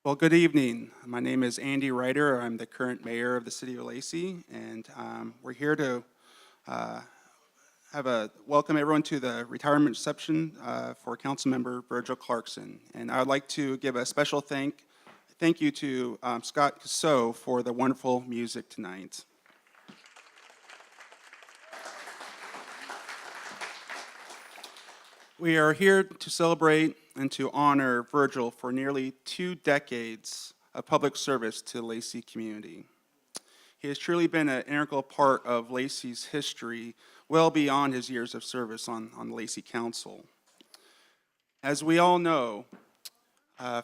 Well, good evening. My name is Andy Ryder. I'm the current mayor of the City of Lacey, and we're here to uh, welcome everyone to the retirement reception for Councilmember Virgil Clarkson. And I would like to give a special thank you to Scott Casso for the wonderful music tonight. We are here to celebrate and to honor Virgil for nearly 2 decades of public service to the Lacey community. He has truly been an integral part of Lacey's history well beyond his years of service on the Lacey Council. As we all know,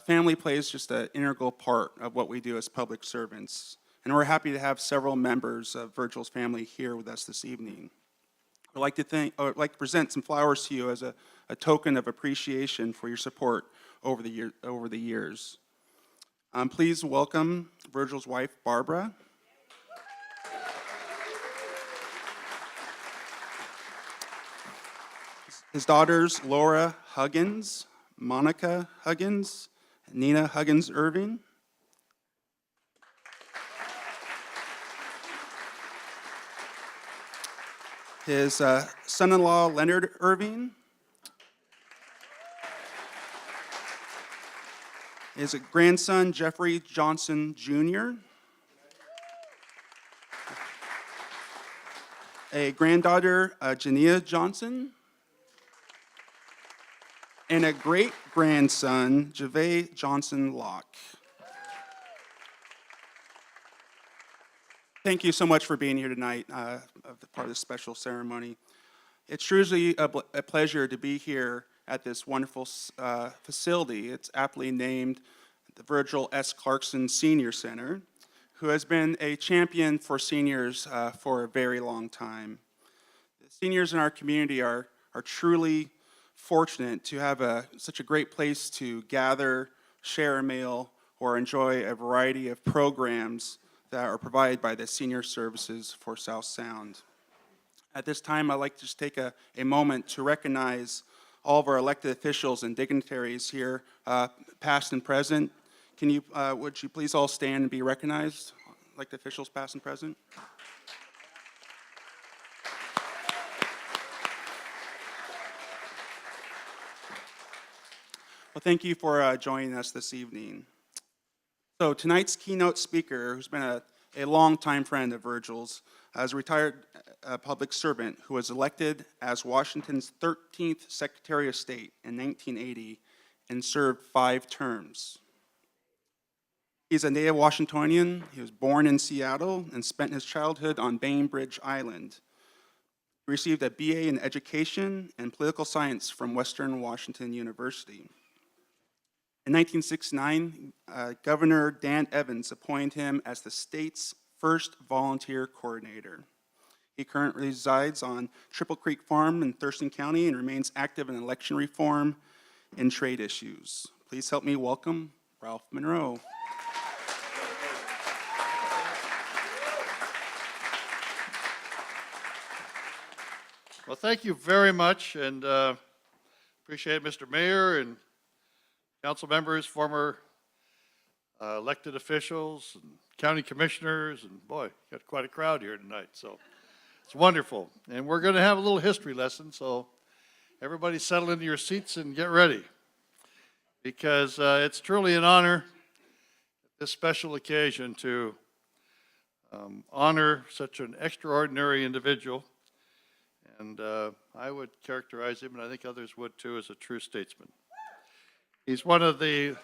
family plays just an integral part of what we do as public servants, and we're happy to have several members of Virgil's family here with us this evening. I'd like to present some flowers to you as a token of appreciation for your support over the years. Please welcome Virgil's wife, Barbara. His daughters, Laura Huggins, Monica Huggins, Nina Huggins Irving. His son-in-law, Leonard Irving. His grandson, Jeffrey Johnson Jr. A granddaughter, Jania Johnson. And a great-grandson, Javay Johnson Locke. Thank you so much for being here tonight, part of this special ceremony. It's truly a pleasure to be here at this wonderful facility. It's aptly named the Virgil S. Clarkson Senior Center, who has been a champion for seniors for a very long time. The seniors in our community are truly fortunate to have such a great place to gather, share a meal, or enjoy a variety of programs that are provided by the Senior Services for South Sound. At this time, I'd like to just take a moment to recognize all of our elected officials and dignitaries here, past and present. Would you please all stand and be recognized, elected officials past and present? Well, thank you for joining us this evening. So tonight's keynote speaker, who's been a longtime friend of Virgil's, is a retired public servant who was elected as Washington's 13th Secretary of State in 1980 and served 5 terms. He's a native Washingtonian. He was born in Seattle and spent his childhood on Bainbridge Island. He received a BA in Education and Political Science from Western Washington University. In 1969, Governor Dan Evans appointed him as the state's first volunteer coordinator. He currently resides on Triple Creek Farm in Thurston County and remains active in election reform and trade issues. Please help me welcome Ralph Munro. Well, thank you very much, and appreciate it, Mr. Mayor and council members, former elected officials, and county commissioners, and boy, got quite a crowd here tonight, so it's wonderful. And we're going to have a little history lesson, so everybody settle into your seats and get ready, because it's truly an honor at this special occasion to honor such an extraordinary individual. And I would characterize him, and I think others would too, as a true statesman. He's one of the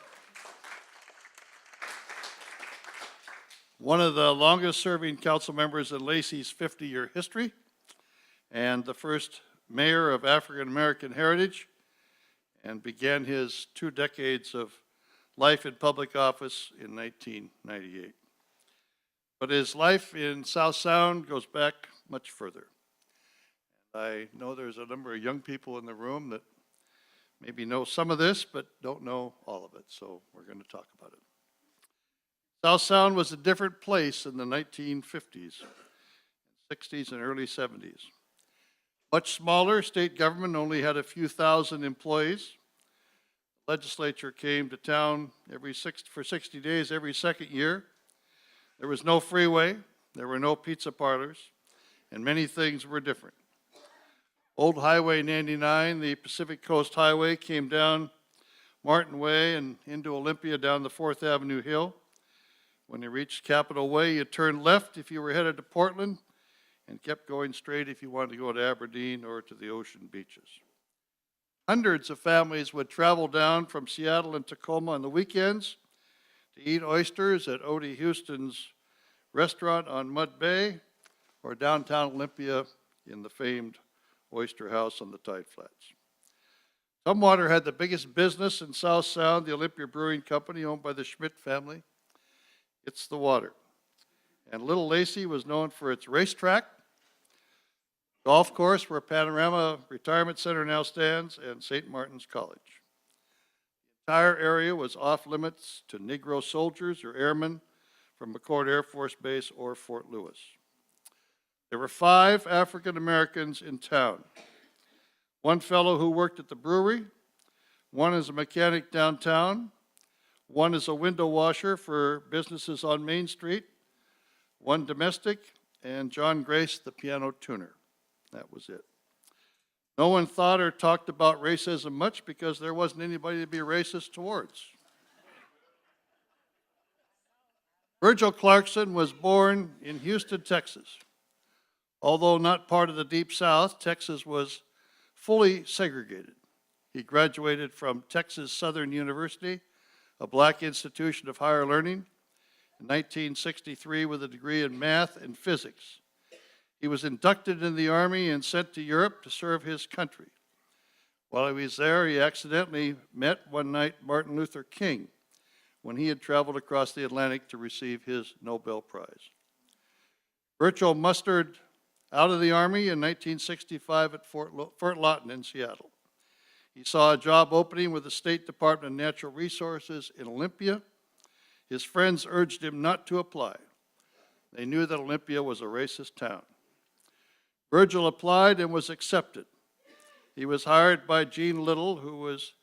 longest serving council members in Lacey's 50-year history, and the first mayor of African American heritage, and began his 2 decades of life in public office in 1998. But his life in South Sound goes back much further. I know there's a number of young people in the room that maybe know some of this, but don't know all of it, so we're going to talk about it. South Sound was a different place in the 1950s, 60s, and early 70s. Much smaller, state government only had a few thousand employees. legislature came to town for 60 days every second year. There was no freeway, there were no pizza parlors, and many things were different. Old Highway 99, the Pacific Coast Highway, came down Martin Way and into Olympia down the 4th Avenue Hill. When you reached Capitol Way, you turned left if you were headed to Portland and kept going straight if you wanted to go to Aberdeen or to the ocean beaches. Hundreds of families would travel down from Seattle and Tacoma on the weekends to eat oysters at Odie Houston's restaurant on Mud Bay or downtown Olympia in the famed Oyster House on the Tide Flats. Tumwater had the biggest business in South Sound, the Olympia Brewing Company, owned by the Schmidt family. It's the water. And Little Lacey was known for its racetrack, golf course where Panorama Retirement Center now stands, and St. Martin's College. The entire area was off limits to Negro soldiers or airmen from McCord Air Force Base or Fort Lewis. There were 5 African Americans in town. One fellow who worked at the brewery, one as a mechanic downtown, one as a window washer for businesses on Main Street, one domestic, and John Grace, the piano tuner. That was it. No one thought or talked about racism much because there wasn't anybody to be racist towards. Virgil Clarkson was born in Houston, Texas. Although not part of the Deep South, Texas was fully segregated. He graduated from Texas Southern University, a black institution of higher learning, in 1963 with a degree in math and physics. He was inducted in the Army and sent to Europe to serve his country. While he was there, he accidentally met one night Martin Luther King when he had traveled across the Atlantic to receive his Nobel Prize. Virgil mustered out of the Army in 1965 at Fort Lawton in Seattle. He saw a job opening with the State Department of Natural Resources in Olympia. His friends urged him not to apply. They knew that Olympia was a racist town. Virgil applied and was accepted. He was hired by Gene Little, who was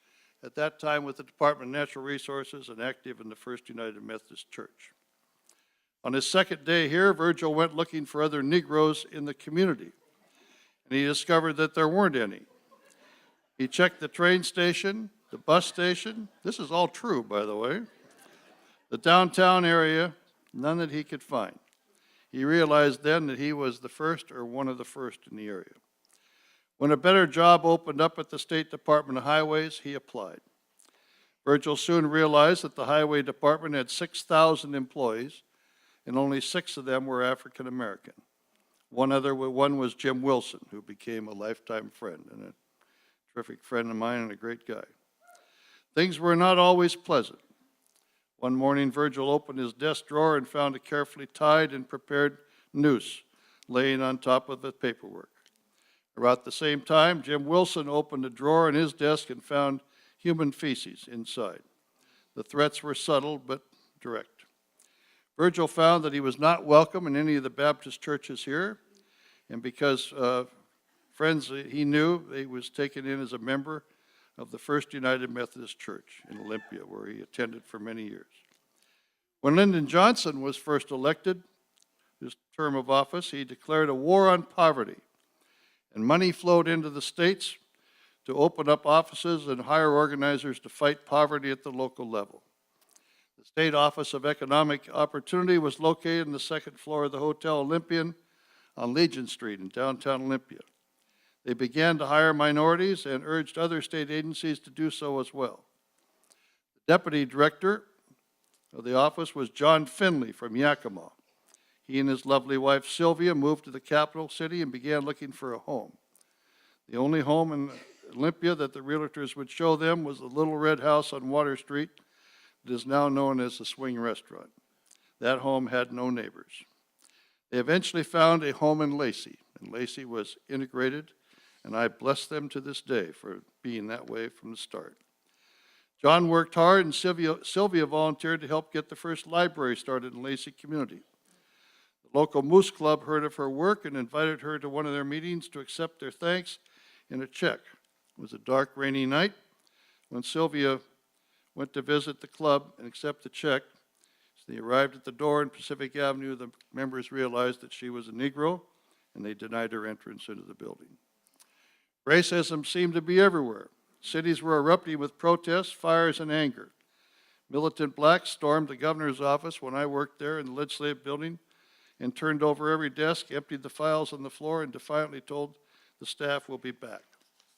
at that time with the Department of Natural Resources and active in the First United Methodist Church. On his second day here, Virgil went looking for other Negroes in the community, and he discovered that there weren't any. He checked the train station, the bus station, this is all true, by the way, the downtown area, none that he could find. He realized then that he was the first or one of the first in the area. When a better job opened up at the State Department of Highways, he applied. Virgil soon realized that the Highway Department had 6,000 employees, and only 6 of them were African American. One was Jim Wilson, who became a lifetime friend and a terrific friend of mine and a great guy. Things were not always pleasant. One morning, Virgil opened his desk drawer and found a carefully tied and prepared noose laying on top of the paperwork. About the same time, Jim Wilson opened a drawer in his desk and found human feces inside. The threats were subtle but direct. Virgil found that he was not welcome in any of the Baptist churches here, and because friends he knew, he was taken in as a member of the First United Methodist Church in Olympia, where he attended for many years. When Lyndon Johnson was first elected, his term of office, he declared a war on poverty, and money flowed into the states to open up offices and hire organizers to fight poverty at the local level. The State Office of Economic Opportunity was located on the second floor of the Hotel Olympian on Legion Street in downtown Olympia. They began to hire minorities and urged other state agencies to do so as well. The deputy director of the office was John Finley from Yakima. He and his lovely wife Sylvia moved to the capital city and began looking for a home. The only home in Olympia that the realtors would show them was the little red house on Water Street that is now known as the Swing Restaurant. That home had no neighbors. They eventually found a home in Lacey, and Lacey was integrated, and I bless them to this day for being that way from the start. John worked hard, and Sylvia volunteered to help get the first library started in Lacey community. The local Moose Club heard of her work and invited her to one of their meetings to accept their thanks in a check. It was a dark, rainy night when Sylvia went to visit the club and accept the check. As they arrived at the door in Pacific Avenue, the members realized that she was a Negro, and they denied her entrance into the building. Racism seemed to be everywhere. Cities were erupting with protests, fires, and anger. Militant blacks stormed the governor's office when I worked there in the legislative building and turned over every desk, emptied the files on the floor, and defiantly told the staff, "We'll be back."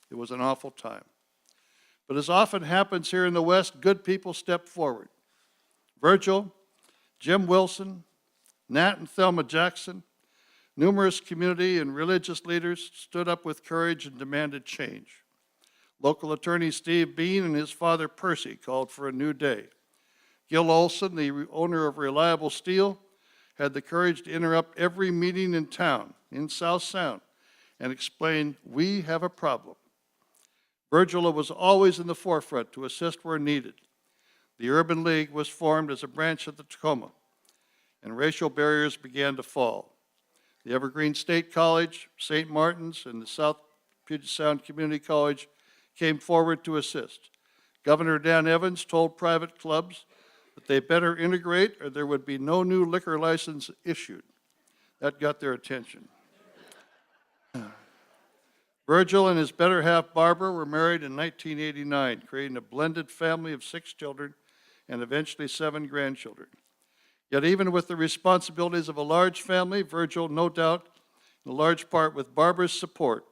It was an awful time. But as often happens here in the West, good people stepped forward. Virgil, Jim Wilson, Nat and Thelma Jackson, numerous community and religious leaders stood up with courage and demanded change. Local attorney Steve Bean and his father Percy called for a new day. Gil Olson, the owner of Reliable Steel, had the courage to interrupt every meeting in town, in South Sound, and explain, "We have a problem." Virgil was always in the forefront to assist where needed. The Urban League was formed as a branch of the Tacoma, and racial barriers began to fall. The Evergreen State College, St. Martin's, and the South Puget Sound Community College came forward to assist. Governor Dan Evans told private clubs that they better integrate or there would be no new liquor license issued. That got their attention. Virgil and his better half Barbara were married in 1989, creating a blended family of 6 children and eventually 7 grandchildren. Yet even with the responsibilities of a large family, Virgil, no doubt, in large part with Barbara's support,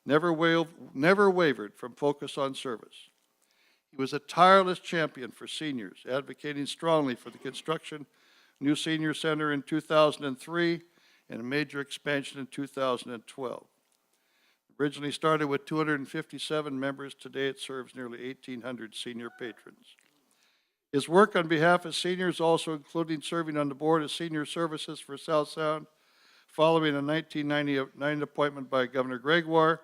never wavered from focus on service. He was a tireless champion for seniors, advocating strongly for the construction of a new senior center in 2003 and a major expansion in 2012. Originally started with 257 members, today it serves nearly 1,800 senior patrons. His work on behalf of seniors also including serving on the board of senior services for South Sound, following a 1999 appointment by Governor Gregoire,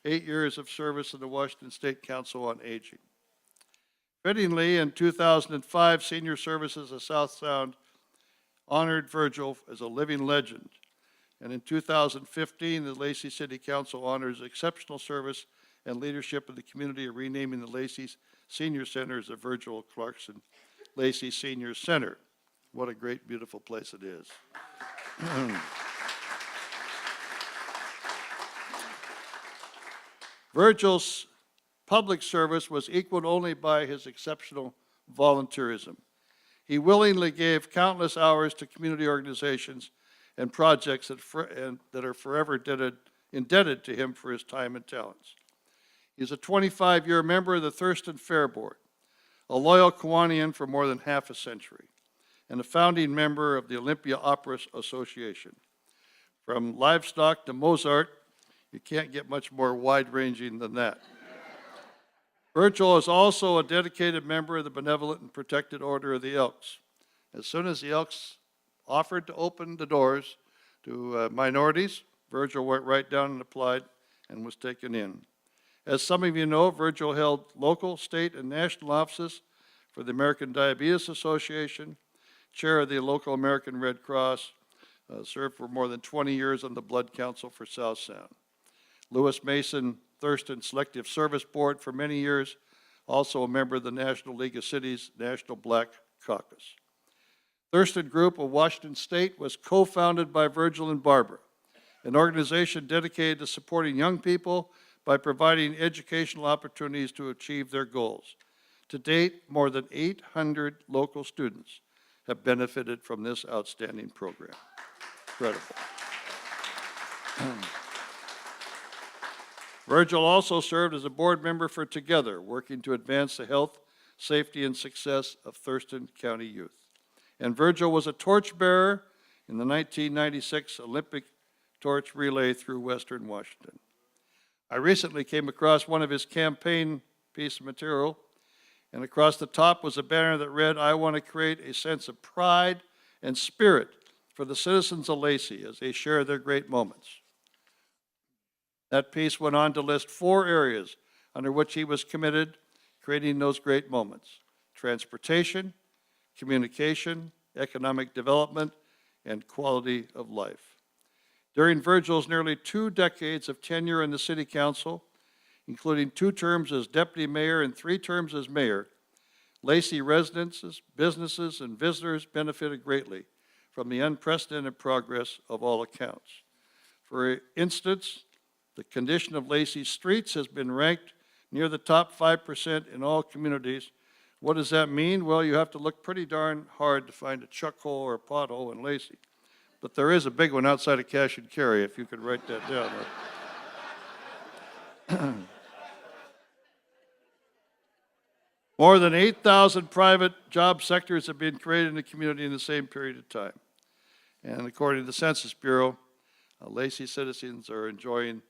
8 years of service in the Washington State Council on Aging. Fittingly, in 2005, Senior Services of South Sound honored Virgil as a living legend. And in 2015, the Lacey City Council honors exceptional service and leadership in the community of renaming the Lacey Senior Center as the Virgil Clarkson Lacey Senior Center. What a great, beautiful place it is. Virgil's public service was equaled only by his exceptional volunteerism. He willingly gave countless hours to community organizations and projects that are forever indebted to him for his time and talents. He's a 25-year member of the Thurston Fair Board, a loyal Kiwanian for more than half a century, and a founding member of the Olympia Opera Association. From livestock to Mozart, you can't get much more wide-ranging than that. Virgil is also a dedicated member of the Benevolent and Protected Order of the Elks. As soon as the Elks offered to open the doors to minorities, Virgil went right down and applied and was taken in. As some of you know, Virgil held local, state, and national offices for the American Diabetes Association, chair of the local American Red Cross, served for more than 20 years on the Blood Council for South Sound. Lewis Mason Thurston Selective Service Board for many years, also a member of the National League of Cities National Black Caucus. Thurston Group of Washington State was co-founded by Virgil and Barbara, an organization dedicated to supporting young people by providing educational opportunities to achieve their goals. To date, more than 800 local students have benefited from this outstanding program. Incredible. Virgil also served as a board member for Together, working to advance the health, safety, and success of Thurston County youth. And Virgil was a torchbearer in the 1996 Olympic torch relay through Western Washington. I recently came across one of his campaign piece of material, and across the top was a banner that read, "I want to create a sense of pride and spirit for the citizens of Lacey as they share their great moments." That piece went on to list 4 areas under which he was committed creating those great moments: transportation, communication, economic development, and quality of life. During Virgil's nearly 2 decades of tenure in the City Council, including 2 terms as deputy mayor and 3 terms as mayor, Lacey residents, businesses, and visitors benefited greatly from the unprecedented progress of all accounts. For instance, the condition of Lacey's streets has been ranked near the top 5% in all communities. What does that mean? Well, you have to look pretty darn hard to find a chuck hole or a pothole in Lacey. But there is a big one outside of Cash and Carry, if you could write that down. More than 8,000 private job sectors have been created in the community in the same period of time. And according to the Census Bureau, Lacey citizens are enjoying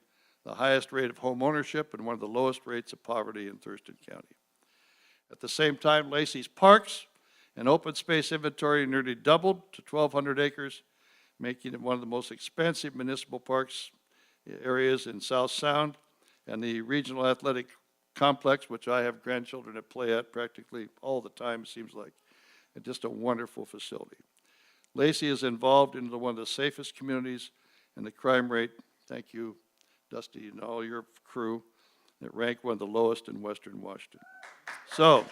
the highest rate of home ownership and one of the lowest rates of poverty in Thurston County. At the same time, Lacey's parks and open space inventory nearly doubled to 1,200 acres, making it one of the most expensive municipal parks areas in South Sound, and the regional athletic complex, which I have grandchildren that play at practically all the time, it seems like. It's just a wonderful facility. Lacey is involved in one of the safest communities, and the crime rate, thank you, Dusty, and all your crew, that rank one of the lowest in Western Washington. So,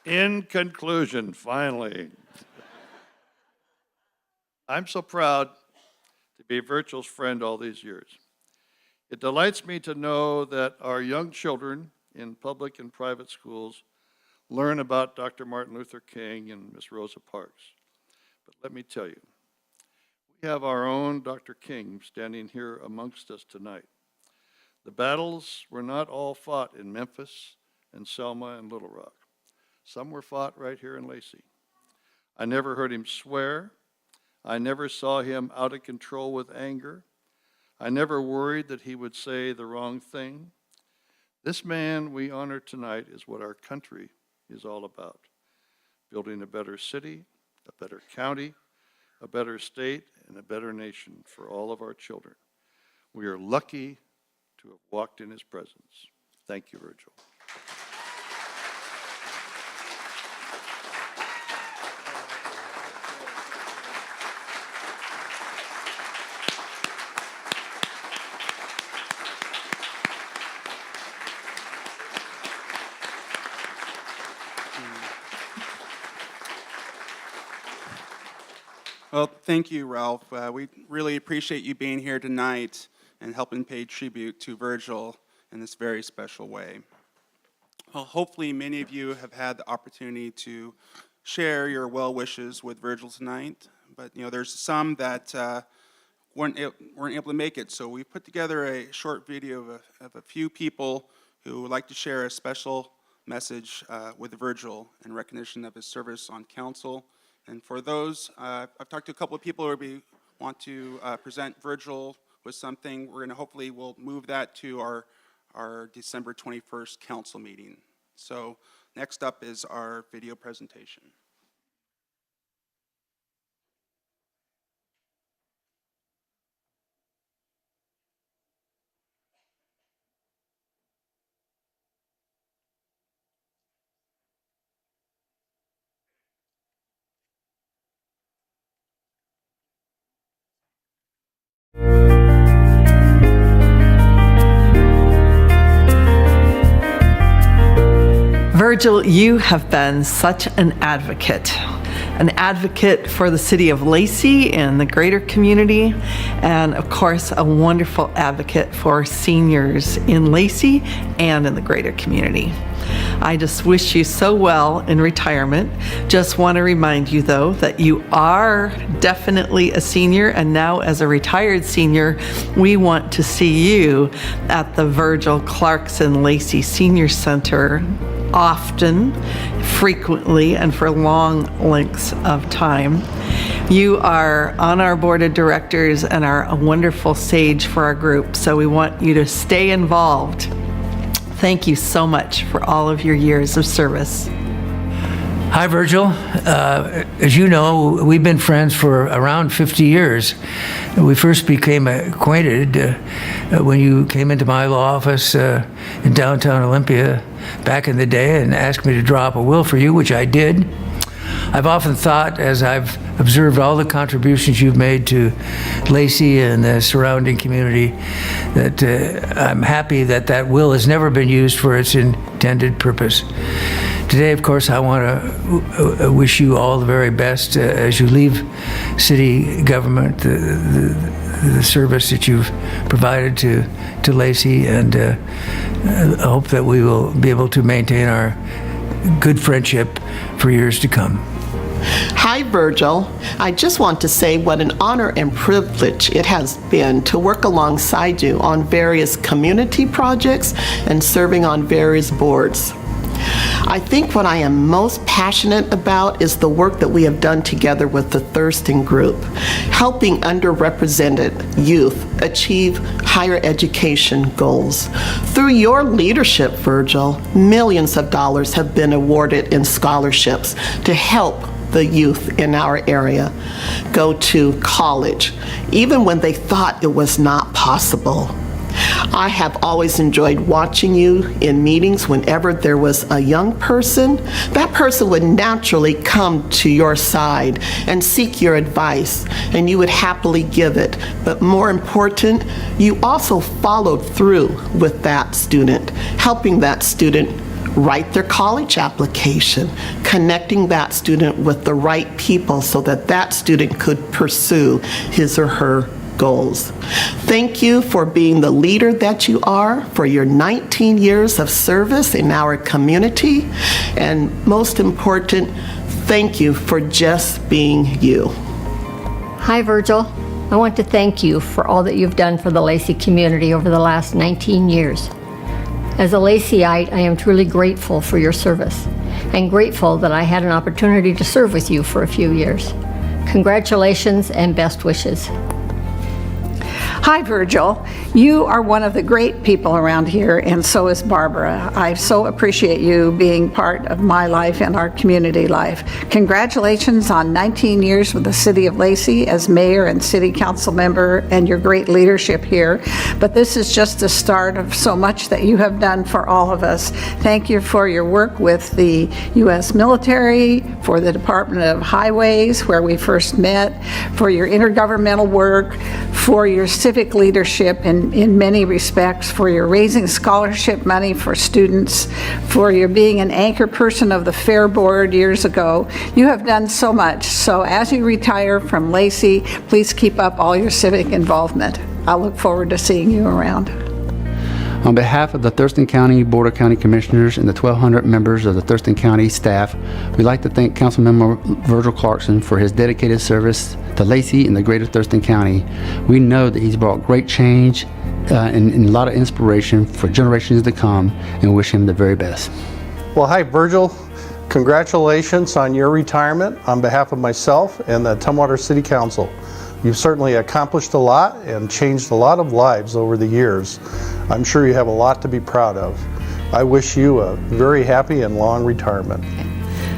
in conclusion, finally, I'm so proud to be Virgil's friend all these years. It delights me to know that our young children in public and private schools learn about Dr. Martin Luther King and Miss Rosa Parks. But let me tell you, we have our own Dr. King standing here amongst us tonight. The battles were not all fought in Memphis and Selma and Little Rock. Some were fought right here in Lacey. I never heard him swear. I never saw him out of control with anger. I never worried that he would say the wrong thing. This man we honor tonight is what our country is all about. Building a better city, a better county, a better state, and a better nation for all of our children. We are lucky to have walked in his presence. Thank you, Virgil. Well, thank you, Ralph. We really appreciate you being here tonight and helping pay tribute to Virgil in this very special way. Well, hopefully many of you have had the opportunity to share your well wishes with Virgil tonight, but there's some that weren't able to make it, so we put together a short video of a few people who would like to share a special message with Virgil in recognition of his service on council. And for those, I've talked to a couple of people who want to present Virgil with something. We're going to hopefully we'll move that to our December 21st council meeting. So next up is our video presentation. Virgil, you have been such an advocate for the City of Lacey and the greater community, and of course, a wonderful advocate for seniors in Lacey and in the greater community. I just wish you so well in retirement. Just want to remind you, though, that you are definitely a senior, and now as a retired senior, we want to see you at the Virgil Clarkson Lacey Senior Center often, frequently, and for long lengths of time. You are on our board of directors and are a wonderful sage for our group, so we want you to stay involved. Thank you so much for all of your years of service. Hi, Virgil. As you know, we've been friends for around 50 years. We first became acquainted when you came into my law office in downtown Olympia back in the day and asked me to draw up a will for you, which I did. I've often thought, as I've observed all the contributions you've made to Lacey and the surrounding community, that I'm happy that that will has never been used for its intended purpose. Today, of course, I want to wish you all the very best as you leave city government, the service that you've provided to Lacey, and I hope that we will be able to maintain our good friendship for years to come. Hi, Virgil. I just want to say what an honor and privilege it has been to work alongside you on various community projects and serving on various boards. I think what I am most passionate about is the work that we have done together with the Thurston group, helping underrepresented youth achieve higher education goals. Through your leadership, Virgil, millions of dollars have been awarded in scholarships to help the youth in our area go to college, even when they thought it was not possible. I have always enjoyed watching you in meetings. Whenever there was a young person, that person would naturally come to your side and seek your advice, and you would happily give it. But more important, you also followed through with that student, helping that student write their college application, connecting that student with the right people so that that student could pursue his or her goals. Thank you for being the leader that you are, for your 19 years of service in our community, and most important, thank you for just being you. Hi, Virgil. I want to thank you for all that you've done for the Lacey community over the last 19 years. As a Laceyite, I am truly grateful for your service and grateful that I had an opportunity to serve with you for a few years. Congratulations and best wishes. Hi, Virgil. You are one of the great people around here, and so is Barbara. I so appreciate you being part of my life and our community life. Congratulations on 19 years with the City of Lacey as mayor and city council member and your great leadership here. But this is just the start of so much that you have done for all of us. Thank you for your work with the U.S. military, for the Department of Highways, where we first met, for your intergovernmental work, for your civic leadership in many respects, for your raising scholarship money for students, for your being an anchor person of the Fair Board years ago. You have done so much. So as you retire from Lacey, please keep up all your civic involvement. I look forward to seeing you around. On behalf of the Thurston County Board of County Commissioners and the 1,200 members of the Thurston County staff, we'd like to thank Councilmember Virgil Clarkson for his dedicated service to Lacey and the greater Thurston County. We know that he's brought great change and a lot of inspiration for generations to come, and wish him the very best. Well, hi, Virgil. Congratulations on your retirement on behalf of myself and the Tumwater City Council. You've certainly accomplished a lot and changed a lot of lives over the years. I'm sure you have a lot to be proud of. I wish you a very happy and long retirement.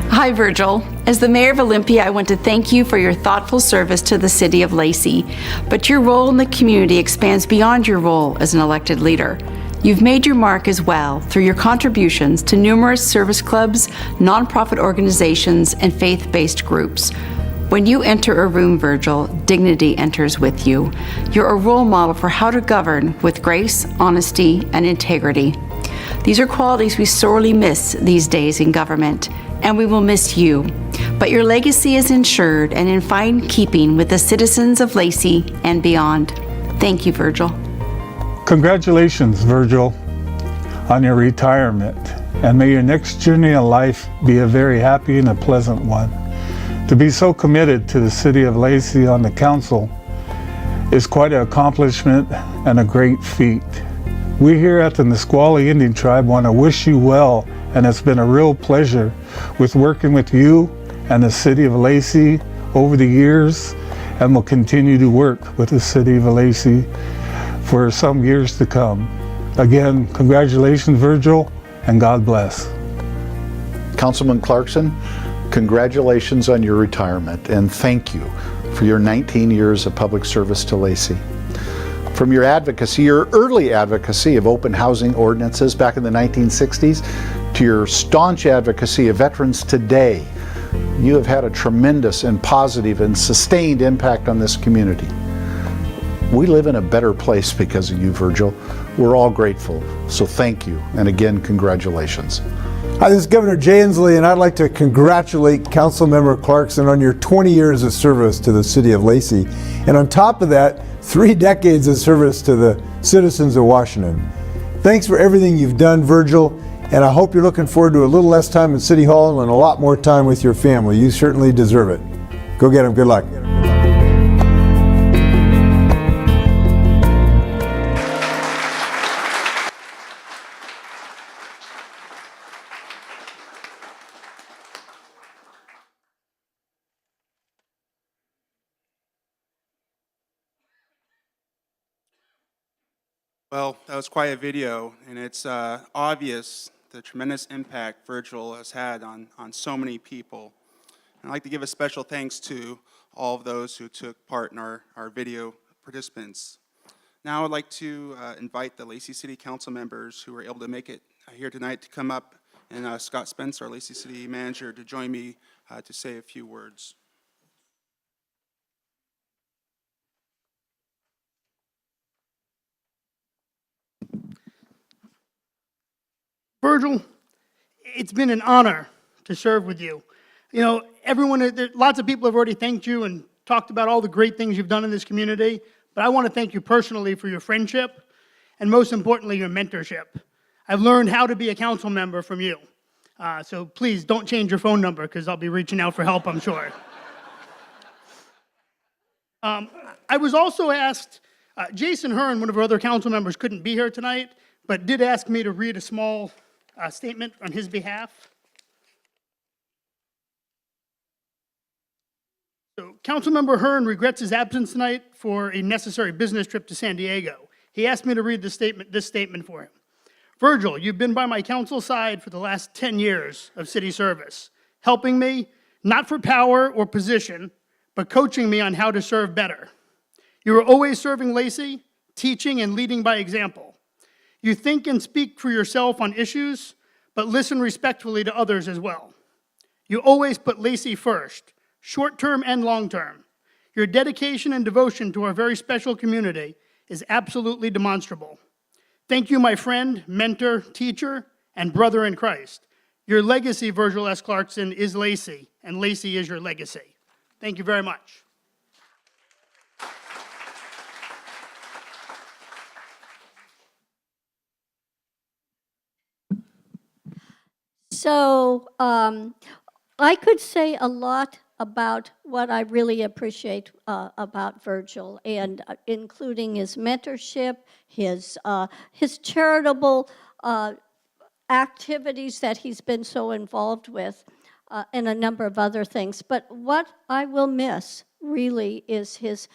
Hi, Virgil. As the mayor of Olympia, I want to thank you for your thoughtful service to the City of Lacey. But your role in the community expands beyond your role as an elected leader. You've made your mark as well through your contributions to numerous service clubs, nonprofit organizations, and faith-based groups. When you enter a room, Virgil, dignity enters with you. You're a role model for how to govern with grace, honesty, and integrity. These are qualities we sorely miss these days in government, and we will miss you. But your legacy is ensured and in fine keeping with the citizens of Lacey and beyond. Thank you, Virgil. Congratulations, Virgil, on your retirement, and may your next journey in life be a very happy and a pleasant one. To be so committed to the City of Lacey on the council is quite an accomplishment and a great feat. We here at the Nisqually Indian Tribe want to wish you well, and it's been a real pleasure with working with you and the City of Lacey over the years, and will continue to work with the City of Lacey for some years to come. Again, congratulations, Virgil, and God bless. Councilman Clarkson, congratulations on your retirement, and thank you for your 19 years of public service to Lacey. From your advocacy, your early advocacy of open housing ordinances back in the 1960s, to your staunch advocacy of veterans today, You have had a tremendous and positive and sustained impact on this community. We live in a better place because of you, Virgil. We're all grateful, so thank you, and again, congratulations. Hi, this is Governor Jay Inslee, and I'd like to congratulate Councilmember Clarkson on your 20 years of service to the City of Lacey, and on top of that, 3 decades of service to the citizens of Washington. Thanks for everything you've done, Virgil, and I hope you're looking forward to a little less time in City Hall and a lot more time with your family. You certainly deserve it. Go get them. Good luck. Well, that was quite a video, and it's obvious the tremendous impact Virgil has had on so many people. And I'd like to give a special thanks to all of those who took part in our video participants. Now I'd like to invite the Lacey City Council members who were able to make it here tonight to come up, and Scott Spence, our Lacey City Manager, to join me to say a few words. Virgil, it's been an honor to serve with you. You know, lots of people have already thanked you and talked about all the great things you've done in this community, but I want to thank you personally for your friendship and most importantly, your mentorship. I've learned how to be a council member from you. So please don't change your phone number because I'll be reaching out for help, I'm sure. I was also asked, Jason Hearn, one of our other council members, couldn't be here tonight, but did ask me to read a small statement on his behalf. So, Councilmember Hearn regrets his absence tonight for a necessary business trip to San Diego. He asked me to read this statement for him. Virgil, you've been by my council side for the last 10 years of city service, helping me, not for power or position, but coaching me on how to serve better. You are always serving Lacey, teaching and leading by example. You think and speak for yourself on issues, but listen respectfully to others as well. You always put Lacey first, short-term and long-term. Your dedication and devotion to our very special community is absolutely demonstrable. Thank you, my friend, mentor, teacher, and brother in Christ. Your legacy, Virgil S. Clarkson, is Lacey, and Lacey is your legacy. Thank you very much. So I could say a lot about what I really appreciate about Virgil, and including his mentorship, his charitable activities that he's been so involved with, and a number of other things. But what I will miss really is his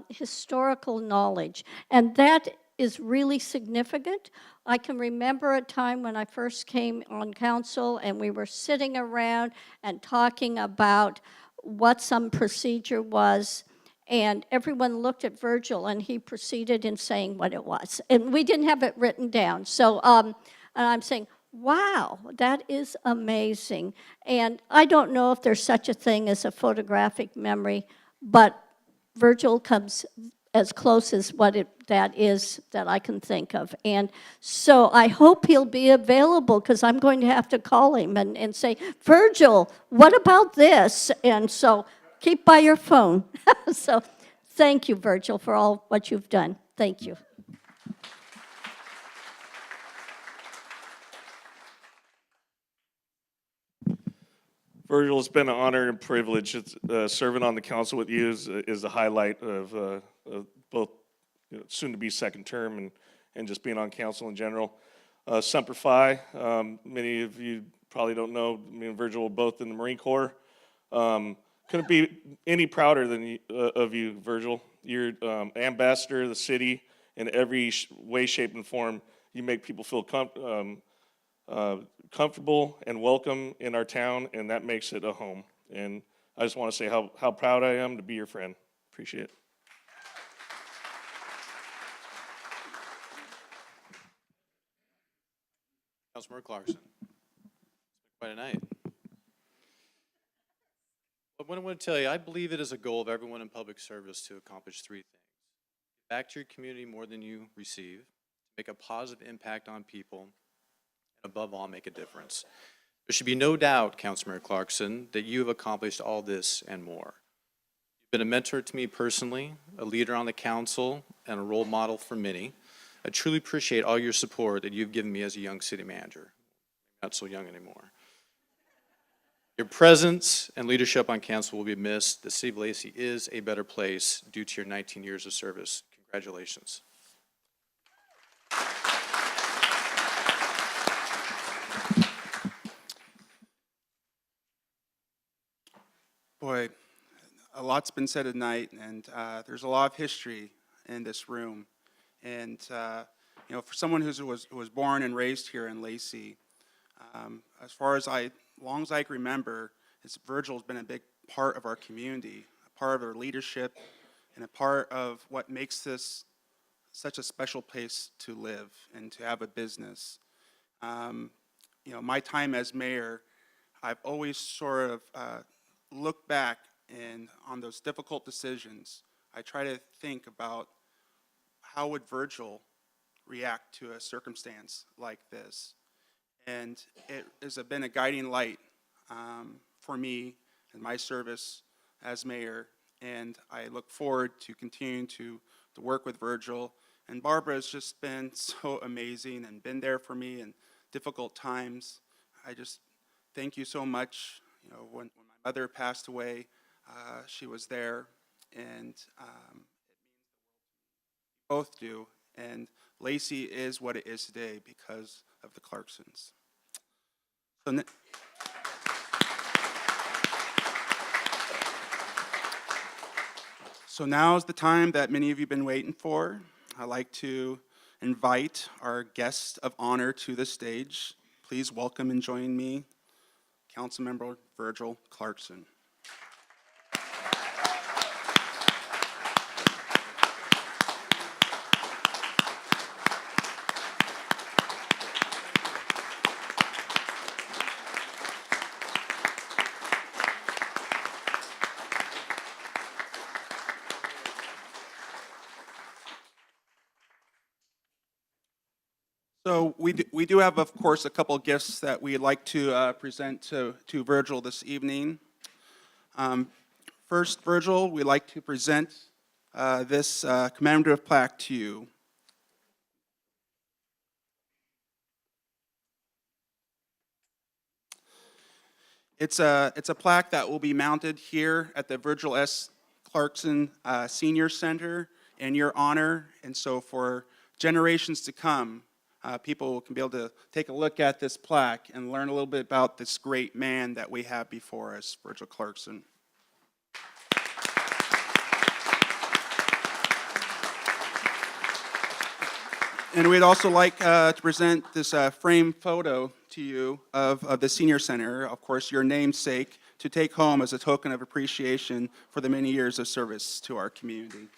historical knowledge, and that is really significant. I can remember a time when I first came on council and we were sitting around and talking about what some procedure was, and everyone looked at Virgil and he proceeded in saying what it was. And we didn't have it written down. So and I'm saying, wow, that is amazing. And I don't know if there's such a thing as a photographic memory, but Virgil comes as close as that is that I can think of. And so I hope he'll be available, because I'm going to have to call him and say, Virgil, what about this? And so keep by your phone. So thank you, Virgil, for all what you've done. Thank you. Virgil, it's been an honor and privilege. Serving on the council with you is a highlight of both soon-to-be second term and just being on council in general. Semper Fi, many of you probably don't know, me and Virgil were both in the Marine Corps. Couldn't be any prouder than of you, Virgil. You're ambassador of the city in every way, shape, and form. You make people feel comfortable and welcome in our town, and that makes it a home. And I just want to say how proud I am to be your friend. Appreciate it. Councilmember Clarkson. Quite a night. But what I want to tell you, I believe it is a goal of everyone in public service to accomplish three things. Give back to your community more than you receive, make a positive impact on people, and above all, make a difference. There should be no doubt, Councilmember Clarkson, that you have accomplished all this and more. You've been a mentor to me personally, a leader on the council, and a role model for many. I truly appreciate all your support that you've given me as a young city manager. Not so young anymore. Your presence and leadership on council will be missed. The City of Lacey is a better place due to your 19 years of service. Congratulations. Boy, a lot's been said tonight, and there's a lot of history in this room. And you know, for someone who was born and raised here in Lacey, as far as long as I can remember, Virgil's been a big part of our community, a part of our leadership, and a part of what makes this such a special place to live and to have a business. You know, my time as mayor, I've always sort of looked back and on those difficult decisions, I try to think about how would Virgil react to a circumstance like this. And it has been a guiding light for me in my service as mayor, and I look forward to continuing to work with Virgil. And Barbara has just been so amazing and been there for me in difficult times. I just thank you so much. You know, when my mother passed away, she was there, and both do. And Lacey is what it is today because of the Clarksons. So now is the time that many of you have been waiting for. I'd like to invite our guest of honor to the stage. Please welcome and join me, Councilmember Virgil Clarkson. So we do have, of course, a couple of gifts that we'd like to present to Virgil this evening. First, Virgil, we'd like to present this commemorative plaque to you. It's a plaque that will be mounted here at the Virgil S. Clarkson Senior Center in your honor, and so for generations to come, people can be able to take a look at this plaque and learn a little bit about this great man that we have before us, Virgil Clarkson. And we'd also like to present this framed photo to you of the Senior Center, of course, your namesake, to take home as a token of appreciation for the many years of service to our community.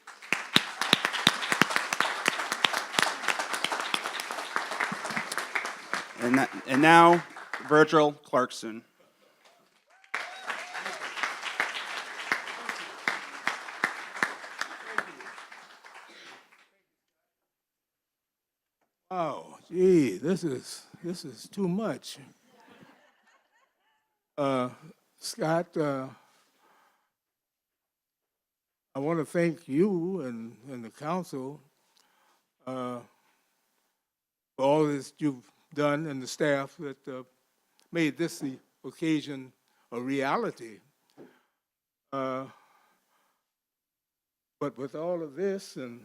And now, Virgil Clarkson. Oh, gee, this is too much. Scott, I want to thank you and the council for all this you've done and the staff that made this the occasion a reality. But with all of this, and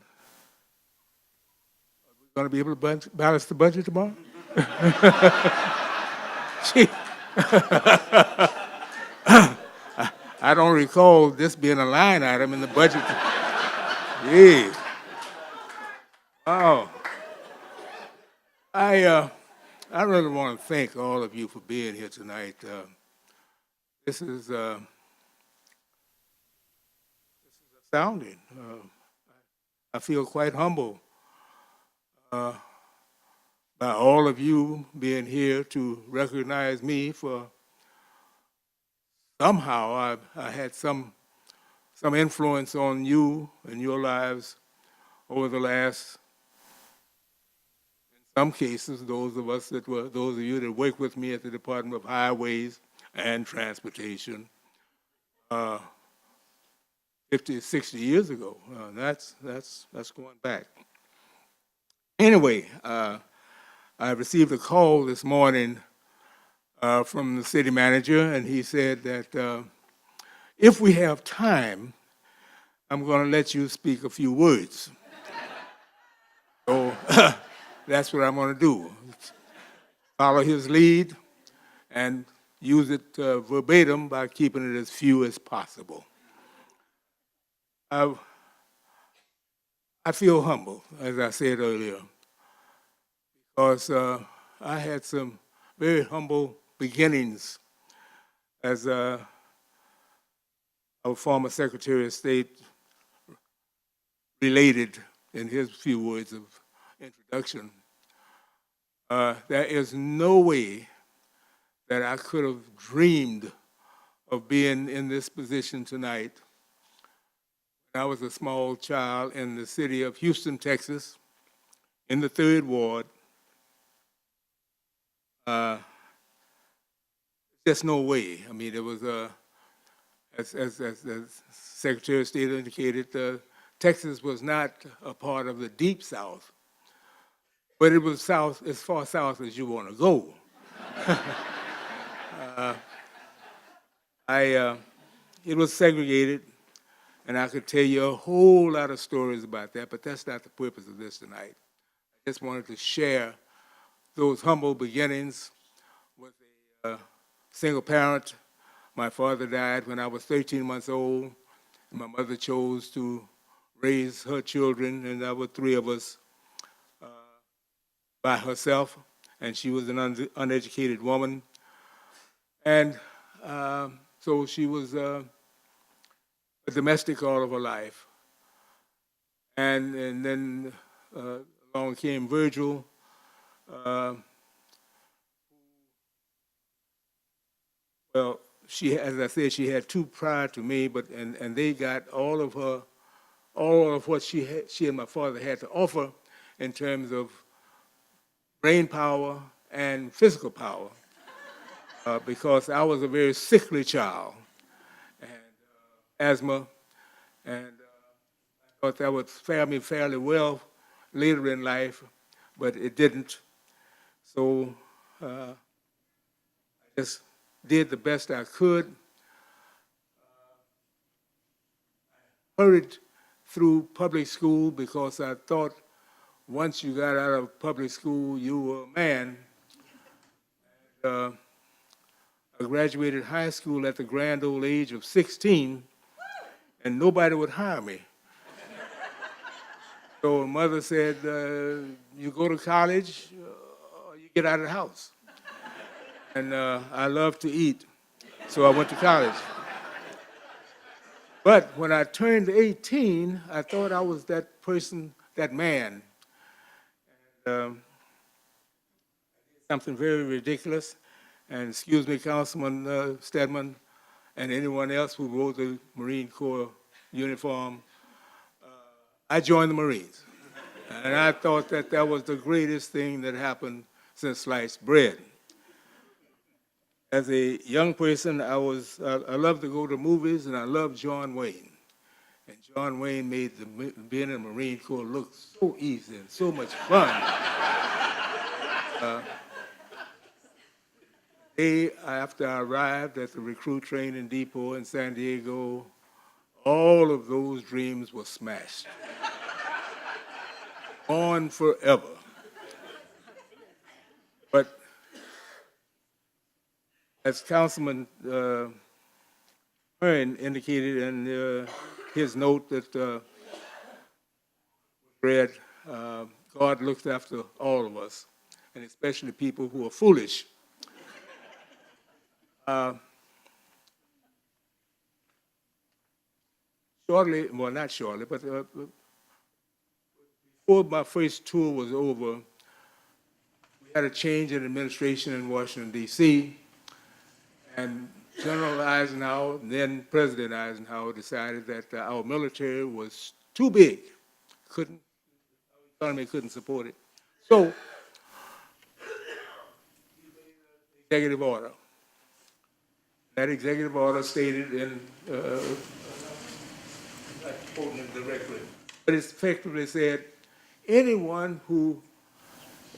are we going to be able to balance the budget tomorrow? I don't recall this being a line item in the budget. Yeah. Oh. I really want to thank all of you for being here tonight. This is astounding. I feel quite humble by all of you being here to recognize me for somehow I had some influence on you and your lives over the last, in some cases, those of you that work with me at the Department of Highways and Transportation, 50, 60 years ago. That's going back. Anyway, I received a call this morning from the city manager, and he said that if we have time, I'm going to let you speak a few words. So that's what I'm going to do. Follow his lead and use it verbatim by keeping it as few as possible. I feel humble, as I said earlier, because I had some very humble beginnings as our former Secretary of State related in his few words of introduction. There is no way that I could have dreamed of being in this position tonight. I was a small child in the city of Houston, Texas, in the 3rd Ward. Just no way. I mean, it was, as Secretary of State indicated, Texas was not a part of the Deep South, but it was south, as far south as you want to go. It was segregated. And I could tell you a whole lot of stories about that, but that's not the purpose of this tonight. I just wanted to share those humble beginnings with a single parent. My father died when I was 13 months old, and my mother chose to raise her children, and there were 3 of us by herself, and she was an uneducated woman. And so she was a domestic all of her life. And then along came Virgil, well, as I said, she had 2 prior to me, and they got all of what she and my father had to offer in terms of brain power and physical power, because I was a very sickly child. Asthma, and I thought that would fare me fairly well later in life, but it didn't. So I just did the best I could. I hurried through public school because I thought once you got out of public school, you were a man. And, I graduated high school at the grand old age of 16, and nobody would hire me. So mother said, you go to college, or you get out of the house. And I love to eat, so I went to college. But when I turned 18, I thought I was that person, that man. And, something very ridiculous. And excuse me, Councilman Steadman, and anyone else who wore the Marine Corps uniform, I joined the Marines. And I thought that that was the greatest thing that happened since sliced bread. As a young person, I loved to go to movies, and I loved John Wayne. And John Wayne made being in the Marine Corps look so easy and so much fun. Day after I arrived at the recruit training depot in San Diego, all of those dreams were smashed. On forever. But as Councilman Hearn indicated in his note that read, God looks after all of us, and especially people who are foolish. Shortly, well, not shortly, but before my first tour was over, we had a change in administration in Washington, D.C., and General Eisenhower, then President Eisenhower, decided that our military was too big. Our economy couldn't support it. So, executive order. That executive order stated in, I'm not quoting it directly, but it effectively said, anyone who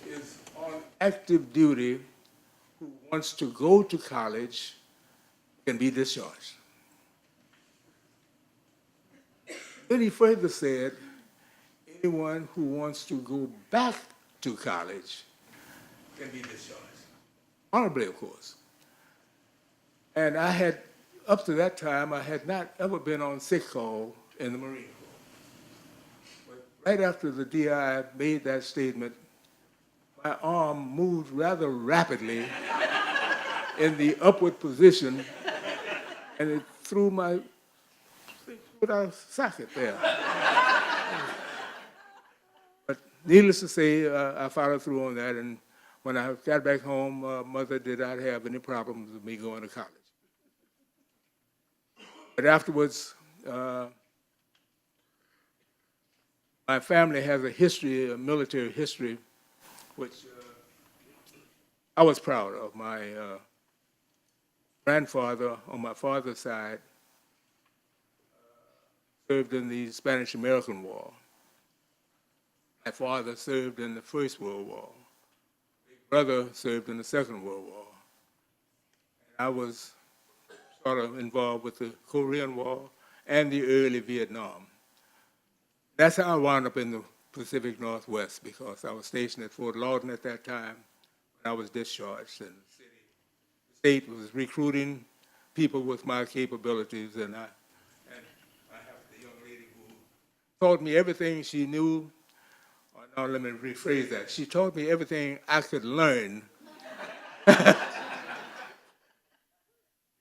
is on active duty who wants to go to college can be discharged. Then he further said, anyone who wants to go back to college can be discharged. Honorably, of course. And I had, up to that time, I had not ever been on sick call in the Marine Corps. But right after the DI made that statement, my arm moved rather rapidly in the upward position, and it threw my socket there. But needless to say, I followed through on that, and when I got back home, Mother did not have any problems with me going to college. But afterwards, my family has a history, a military history, which I was proud of. My grandfather on my father's side served in the Spanish-American War. My father served in the First World War. My brother served in the Second World War. And I was sort of involved with the Korean War and the early Vietnam. That's how I wound up in the Pacific Northwest, because I was stationed at Fort Lawton at that time when I was discharged. And the state was recruiting people with my capabilities, and I have the young lady who taught me everything she knew. Now let me rephrase that. She taught me everything I could learn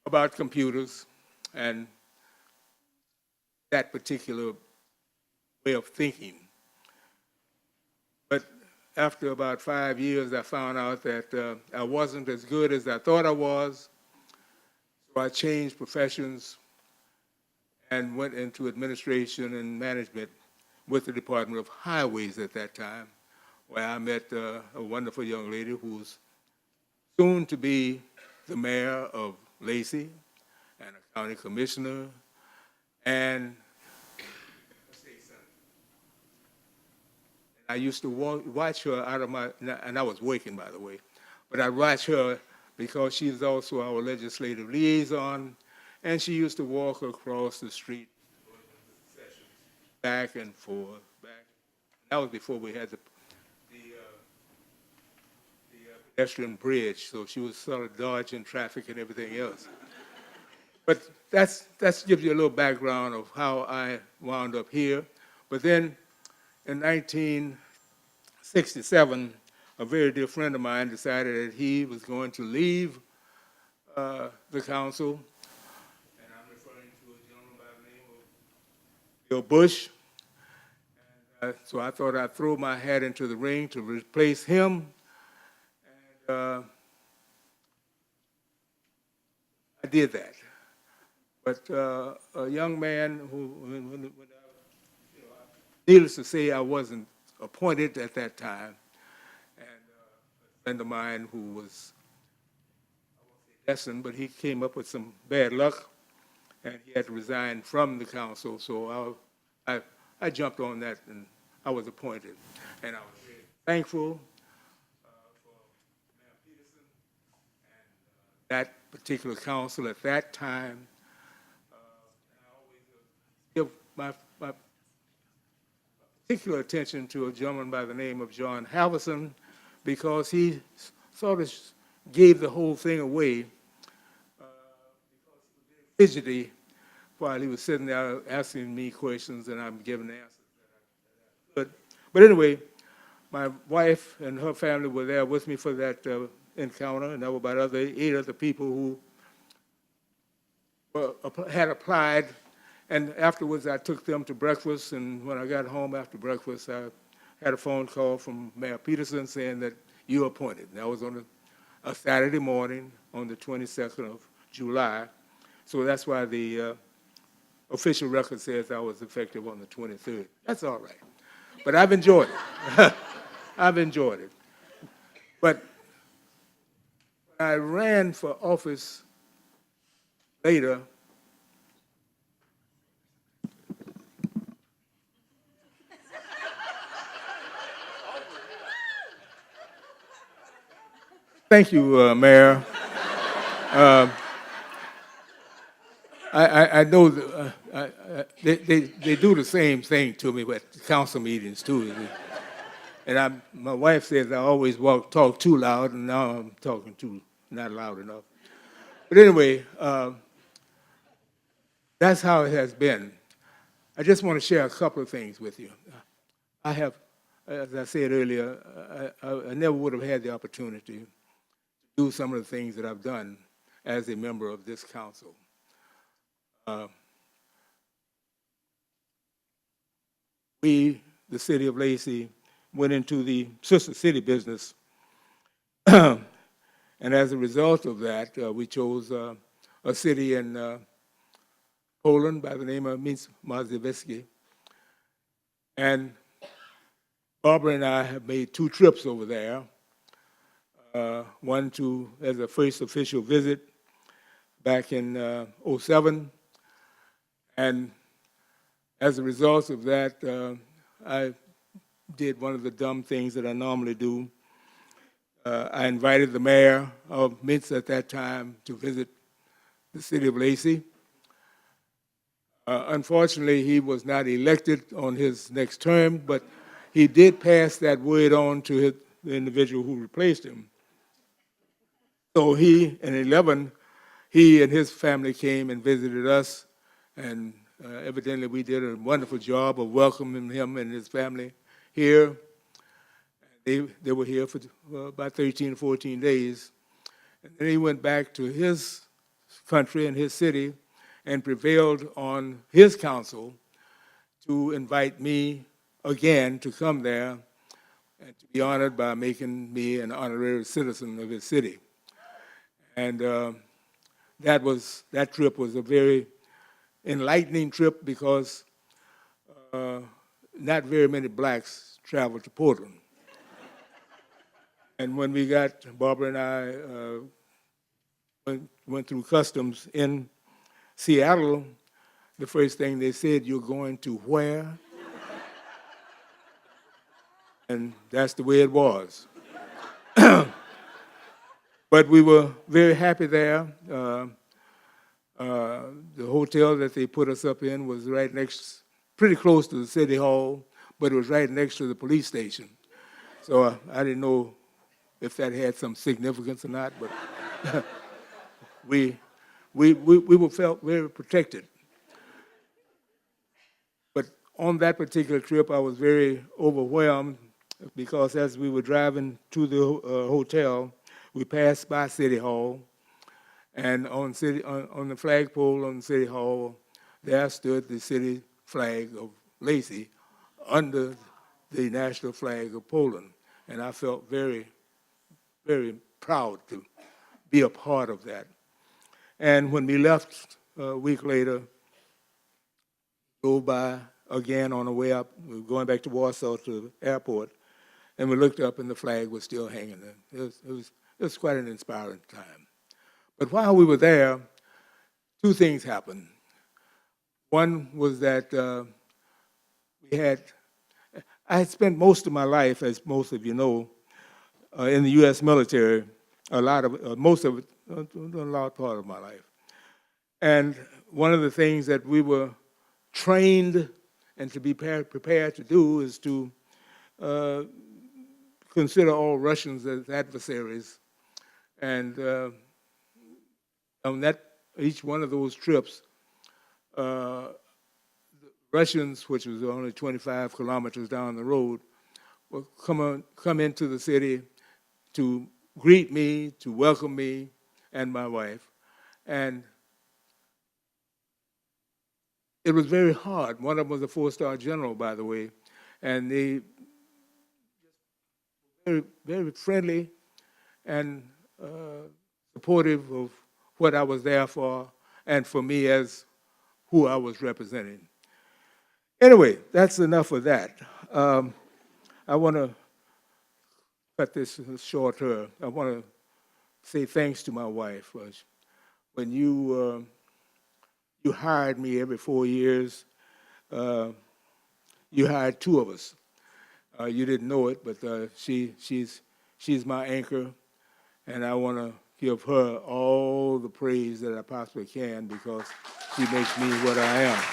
about computers and that particular way of thinking. But after about 5 years, I found out that I wasn't as good as I thought I was. So I changed professions and went into administration and management with the Department of Highways at that time, where I met a wonderful young lady who's soon to be the mayor of Lacey and a county commissioner and a state senator. And I used to watch her out of my, and I was working, by the way, but I watched her because she's also our legislative liaison, and she used to walk across the street back and forth, back. That was before we had the pedestrian bridge, so she was sort of dodging traffic and everything else. But that's gives you a little background of how I wound up here. But then in 1967, a very dear friend of mine decided that he was going to leave the council, and I'm referring to a gentleman by the name of Bill Bush. And, so I thought I'd throw my hat into the ring to replace him. And I did that. But a young man who, needless to say, I wasn't appointed at that time. And a friend of mine who was, I won't say destined, but he came up with some bad luck, and he had to resign from the council. So I jumped on that, and I was appointed. And I was very thankful for Mayor Peterson and that particular council at that time. I always give my particular attention to a gentleman by the name of John Halverson, because he sort of gave the whole thing away because he was very fidgety while he was sitting there asking me questions, and I'm giving the answers that I could. But anyway, my wife and her family were there with me for that encounter, and there were about 8 other people who had applied. And afterwards, I took them to breakfast, and when I got home after breakfast, I had a phone call from Mayor Peterson saying that you're appointed. And that was on a Saturday morning on the 22nd of July. So that's why the official record says I was effective on the 23rd. That's all right. But I've enjoyed it. I've enjoyed it. But when I ran for office later, thank you, Mayor. I know they do the same thing to me at council meetings too. And my wife says I always talk too loud, and now I'm talking not loud enough. But anyway, that's how it has been. I just want to share a couple of things with you. I have, as I said earlier, I never would have had the opportunity to do some of the things that I've done as a member of this council. We, the City of Lacey, went into the sister city business, and as a result of that, we chose a city in Poland by the name of Mazowiecki. And Barbara and I have made 2 trips over there, one as a first official visit back in '07, and as a result of that, I did one of the dumb things that I normally do. I invited the mayor of Minsk at that time to visit the City of Lacey. Unfortunately, he was not elected on his next term, but he did pass that word on to the individual who replaced him. So in '11, he and his family came and visited us, and evidently we did a wonderful job of welcoming him and his family here. They were here for about 13 or 14 days. And then he went back to his country and his city and prevailed on his council to invite me again to come there and to be honored by making me an honorary citizen of his city. And that trip was a very enlightening trip because not very many blacks traveled to Portland. And when Barbara and I went through customs in Seattle, the first thing they said, "You're going to where?" And that's the way it was. But we were very happy there. The hotel that they put us up in was pretty close to the city hall, but it was right next to the police station. So I didn't know if that had some significance or not, but we felt very protected. But on that particular trip, I was very overwhelmed because as we were driving to the hotel, we passed by City Hall, and on the flagpole on City Hall, there stood the city flag of Lacey under the national flag of Poland. And I felt very, very proud to be a part of that. And when we left a week later, drove by again on the way up, we were going back to Warsaw to the airport, and we looked up and the flag was still hanging there. It was quite an inspiring time. But while we were there, 2 things happened. One was that I had spent most of my life, as most of you know, in the U.S. military, a large part of my life. And one of the things that we were trained and to be prepared to do is to consider all Russians as adversaries. And on each one of those trips, the Russians, which was only 25 kilometers down the road, would come into the city to greet me, to welcome me and my wife. And it was very hard. One of them was a 4-star general, by the way, and they were very, very friendly and supportive of what I was there for and for me as who I was representing. Anyway, that's enough of that. I want to cut this shorter. I want to say thanks to my wife. When you hired me every 4 years, you hired two of us. You didn't know it, but she's my anchor, and I want to give her all the praise that I possibly can because she makes me what I am.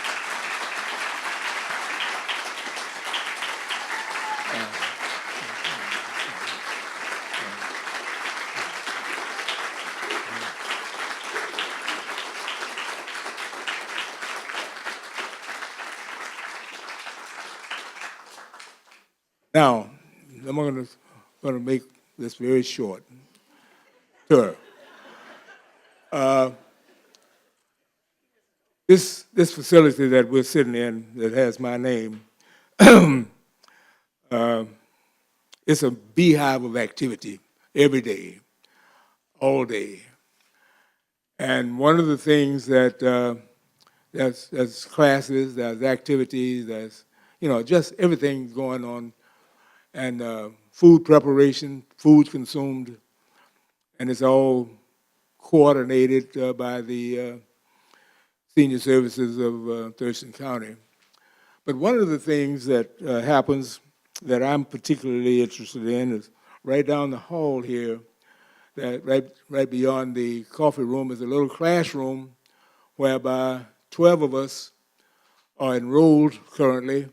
Now, I'm going to make this very short. Sure. This facility that we're sitting in that has my name, it's a beehive of activity every day, all day. And one of the things that there's classes, there's activities, there's just everything going on, and food preparation, food consumed, and it's all coordinated by the senior services of Thurston County. But one of the things that happens that I'm particularly interested in is right down the hall here, that right beyond the coffee room is a little classroom whereby 12 of us are enrolled currently,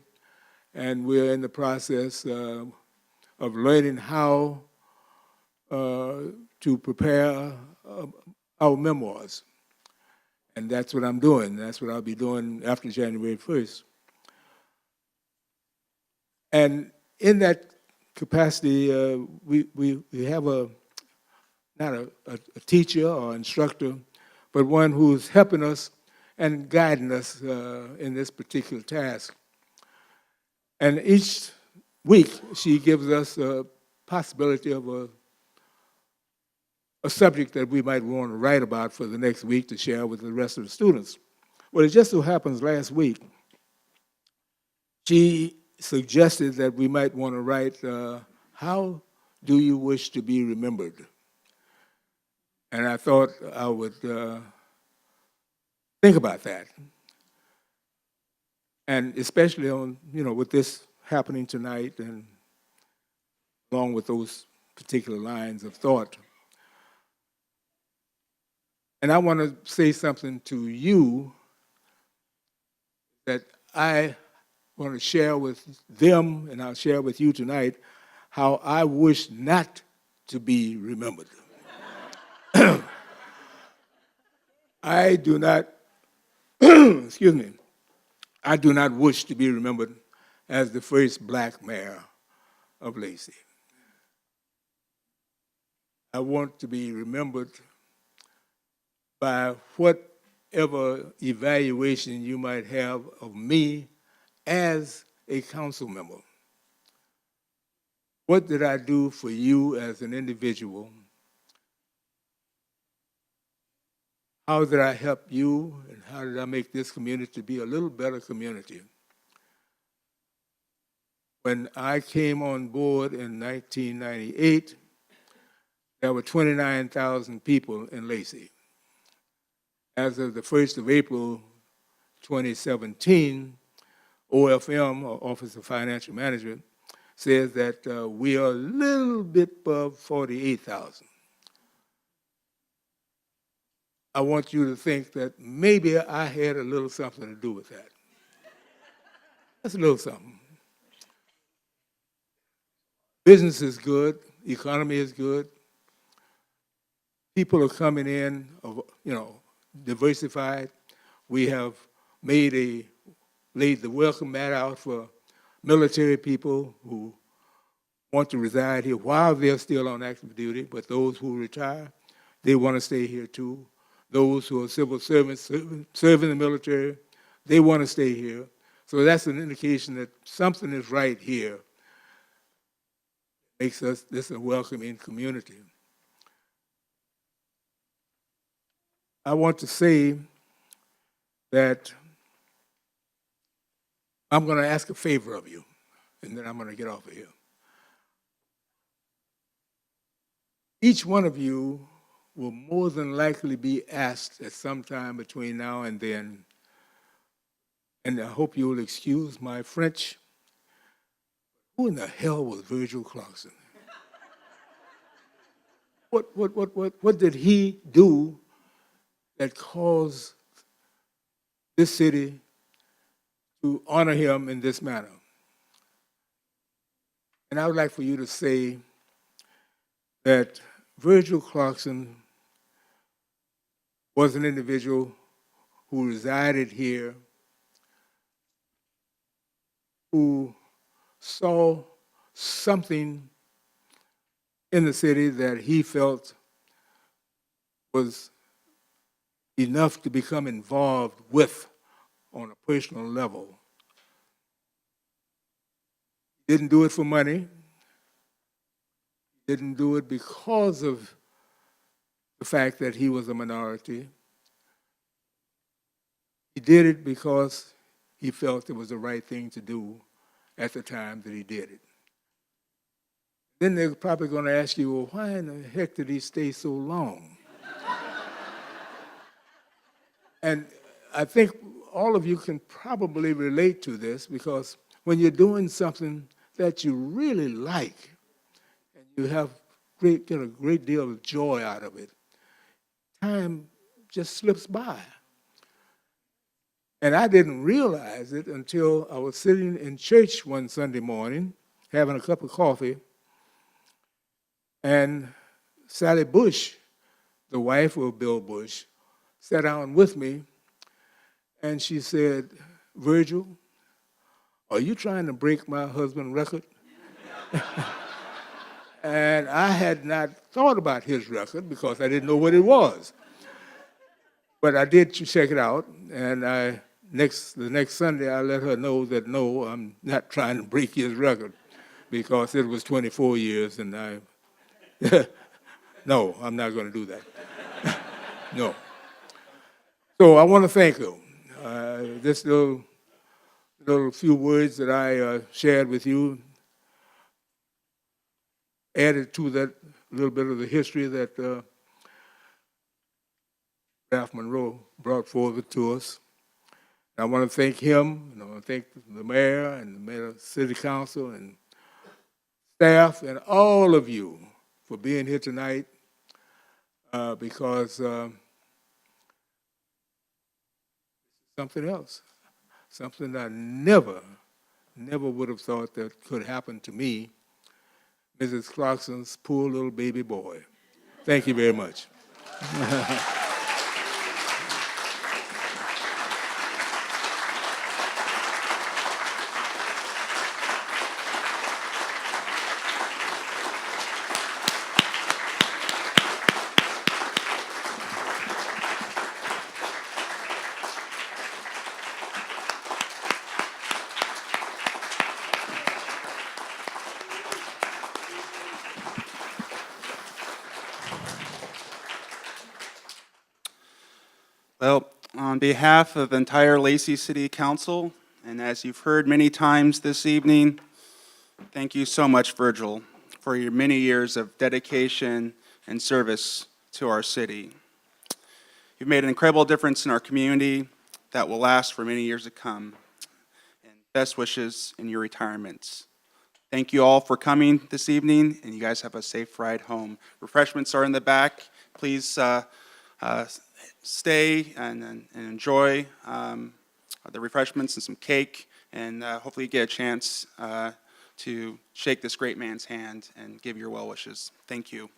and we're in the process of learning how to prepare our memoirs. And that's what I'm doing. That's what I'll be doing after January 1st. And in that capacity, we have not a teacher or instructor, but one who's helping us and guiding us in this particular task. And each week, she gives us a possibility of a subject that we might want to write about for the next week to share with the rest of the students. Well, it just so happens last week, she suggested that we might want to write, how do you wish to be remembered? And I thought I would think about that. And especially on, with this happening tonight and along with those particular lines of thought. And I want to say something to you that I want to share with them, and I'll share with you tonight, how I wish not to be remembered. I do not, excuse me, I do not wish to be remembered as the first black mayor of Lacey. I want to be remembered by whatever evaluation you might have of me as a council member. What did I do for you as an individual? How did I help you, and how did I make this community be a little better community? When I came on board in 1998, there were 29,000 people in Lacey. As of the 1st of April, 2017, OFM, or Office of Financial Management, says that we are a little bit above 48,000. I want you to think that maybe I had a little something to do with that. That's a little something. Business is good, economy is good. People are coming in, diversified. We have laid the welcome mat out for military people who want to reside here while they're still on active duty, but those who retire, they want to stay here too. Those who are civil servants serving the military, they want to stay here. So that's an indication that something is right here. Makes us this a welcoming community. I want to say that I'm going to ask a favor of you, and then I'm going to get off of here. Each one of you will more than likely be asked at some time between now and then, and I hope you'll excuse my French, who in the hell was Virgil Clarkson? What did he do that caused this city to honor him in this manner? And I would like for you to say that Virgil Clarkson was an individual who resided here, who saw something in the city that he felt was enough to become involved with on a personal level. Didn't do it for money. Didn't do it because of the fact that he was a minority. He did it because he felt it was the right thing to do at the time that he did it. Then they're probably going to ask you, well, why in the heck did he stay so long? And I think all of you can probably relate to this, because when you're doing something that you really like, and you get a great deal of joy out of it, time just slips by. And I didn't realize it until I was sitting in church one Sunday morning, having a cup of coffee, and Sally Bush, the wife of Bill Bush, sat down with me, and she said, Virgil, are you trying to break my husband's record? And I had not thought about his record because I didn't know what it was. But I did check it out, and the next Sunday I let her know that no, I'm not trying to break his record, because it was 24 years, and no, I'm not going to do that. No. So I want to thank her. This little few words that I shared with you added to that little bit of the history that Ralph Munro brought forward to us. And I want to thank him, and I want to thank the mayor and the mayor of the city council and staff and all of you for being here tonight, because something else, something I never would have thought that could happen to me, Mrs. Clarkson's poor little baby boy. Thank you very much. Well, on behalf of the entire Lacey City Council, and as you've heard many times this evening, thank you so much, Virgil, for your many years of dedication and service to our city. You've made an incredible difference in our community that will last for many years to come. And best wishes in your retirements. Thank you all for coming this evening, and you guys have a safe ride home. Refreshments are in the back. Please stay and enjoy the refreshments and some cake, and hopefully you get a chance to shake this great man's hand and give your well wishes. Thank you.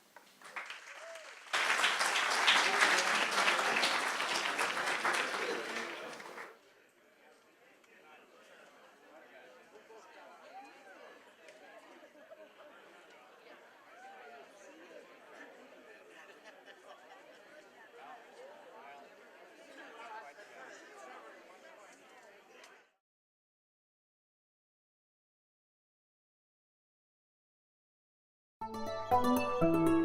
Thank you.